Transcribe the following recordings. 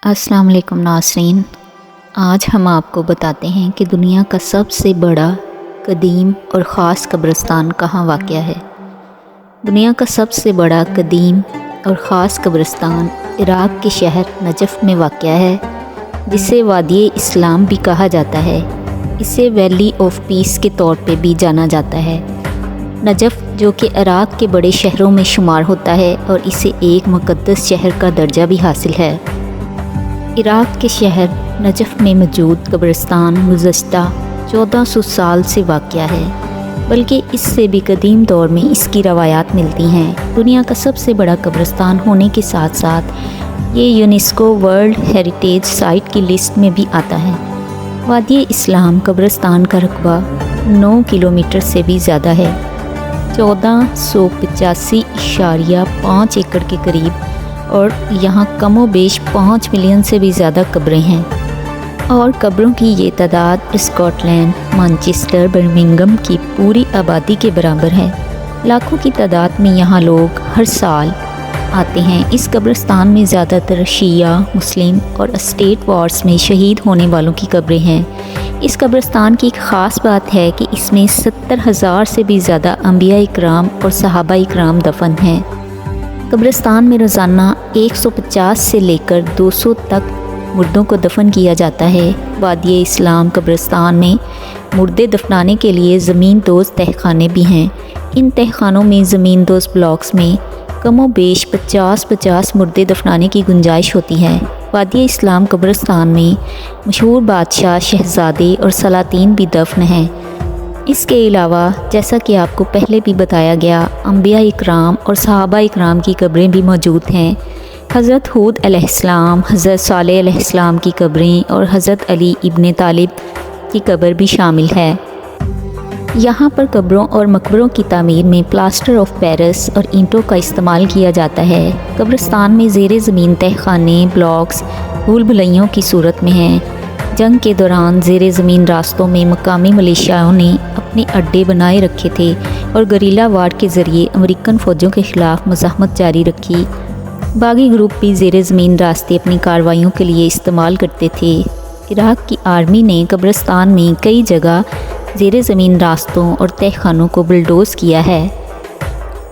अस्सलाम वालेकुम नाज़रीन। आज हम आपको बताते हैं कि दुनिया का सबसे बड़ा, कदीम और ख़ास कब्रिस्तान कहाँ वाक़या है। दुनिया का सबसे बड़ा, कदीम और ख़ास कब्रिस्तान इराक़ के शहर नजफ़ में वाक़या है, जिसे वादी इस्लाम भी कहा जाता है। इसे वैली ऑफ पीस के तौर पे भी जाना जाता है। नजफ़ जो कि इराक़ के बड़े शहरों में शुमार होता है और इसे एक मुक़द्दस शहर का दर्जा भी हासिल है। इराक़ के शहर नजफ़ में मौजूद कब्रिस्तान गुज़श्ता 1400 साल से वाक़या है, बल्कि इससे भी कदीम दौर में इसकी रवायात मिलती हैं। दुनिया का सबसे बड़ा कब्रिस्तान होने के साथ साथ ये यूनेस्को वर्ल्ड हेरिटेज साइट की लिस्ट में भी आता है। वादी इस्लाम कब्रिस्तान का रकबा 9 किलोमीटर से भी ज़्यादा है, 1485.5 एकड़ के करीब, और यहाँ कमो बेश 5 मिलियन से भी ज़्यादा कब्रें हैं। और कब्रों की ये तादाद स्कॉटलैंड, मैनचेस्टर, बर्मिंघम की पूरी आबादी के बराबर है। लाखों की तादाद में यहाँ लोग हर साल आते हैं। इस कब्रिस्तान में ज़्यादातर शिया, मुस्लिम और स्टेट वार्स में शहीद होने वालों की कब्रें हैं। इस कब्रिस्तान की एक ख़ास बात है कि इसमें 70,000 से भी ज़्यादा अंबिया इकराम और सहाबा इकराम दफन हैं। कब्रिस्तान में रोज़ाना 150 से लेकर 200 तक मुर्दों को दफन किया जाता है। वादी इस्लाम कब्रिस्तान में मुर्दे दफनाने के लिए ज़मीन दोज़ तहखाने भी हैं। इन तहखानों में ज़मीन दोज़ ब्लॉक्स में कमो बेश 50-50 मुर्दे दफनाने की गुंजाइश होती है। वादी इस्लाम कब्रिस्तान में मशहूर बादशाह, शहज़ादे और सलातीन भी दफन हैं। इसके अलावा जैसा कि आपको पहले भी बताया गया, अंबिया इकराम और सहाबा इकराम की कब्रें भी मौजूद हैं। हज़रत हूद अलैहिस्सलाम, हज़रत सालेह अलैहिस्सलाम की कब्रें और हज़रत अली इब्न तालिब की कब्र भी शामिल है। यहाँ पर कब्रों और मकबरों की तामीर में प्लास्टर ऑफ पेरिस और ईंटों का इस्तेमाल किया जाता है। कब्रिस्तान में ज़ेरे ज़मीन तहखाने, ब्लॉक्स भूल भुलैयों की सूरत में हैं। जंग के दौरान ज़ेरे ज़मीन रास्तों में मकामी मलेशियाओं ने अपने अड्डे बनाए रखे थे और गरीला वार के ज़रिए अमेरिकन फ़ौजों के ख़िलाफ़ मज़ाहमत जारी रखी। बागी ग्रुप भी ज़ेरे ज़मीन रास्ते अपनी कार्रवाइयों के लिए इस्तेमाल करते थे। इराक़ की आर्मी ने कब्रिस्तान में कई जगह ज़ेरे ज़मीन रास्तों और तहखानों को बुलडोज़ किया है।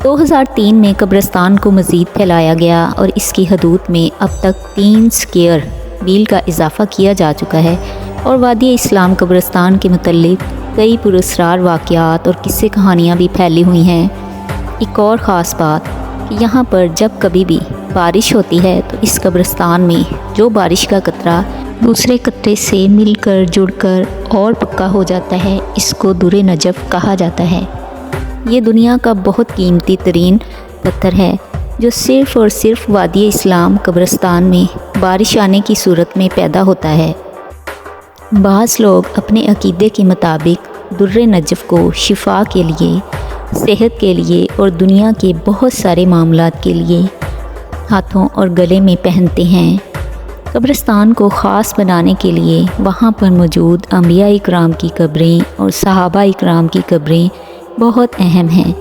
2003 में कब्रिस्तान को मज़ीद फैलाया गया और इसकी हदूद में अब तक 3 स्क्वायर मील का इजाफ़ा किया जा चुका है। और वादी इस्लाम कब्रिस्तान के मुतल्लिक़ कई पुरस्रार वाक़यात और किस्से कहानियाँ भी फैली हुई हैं। एक और ख़ास बात कि यहाँ पर जब कभी भी बारिश होती है तो इस कब्रिस्तान में जो बारिश का कतरा दूसरे कतरे से मिलकर जुड़कर और पक्का हो जाता है, इसको दुरे नजफ़ कहा जाता है। ये दुनिया का बहुत कीमती तरीन पत्थर है जो सिर्फ़ और सिर्फ वादी इस्लाम कब्रिस्तान में बारिश आने की सूरत में पैदा होता है। बाज़ लोग अपने अक़ीदे के मुताबिक दुर्रे नजफ़ को शिफा के लिए, सेहत के लिए और दुनिया के बहुत सारे मामलात के लिए हाथों और गले में पहनते हैं। कब्रिस्तान को ख़ास बनाने के लिए वहाँ पर मौजूद अंबिया इकराम की कब्रें और सहाबा इकराम की कब्रें बहुत अहम हैं।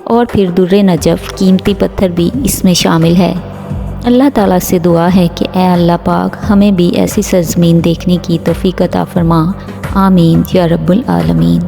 और फिर दुर्रे नजफ़ कीमती पत्थर भी इसमें शामिल है। अल्लाह ताला से दुआ है कि ए अल्लाह पाक हमें भी ऐसी सरज़मीन देखने की तौफ़ीक़ अता फ़रमा। आमीन या रब्बुल आलमीन।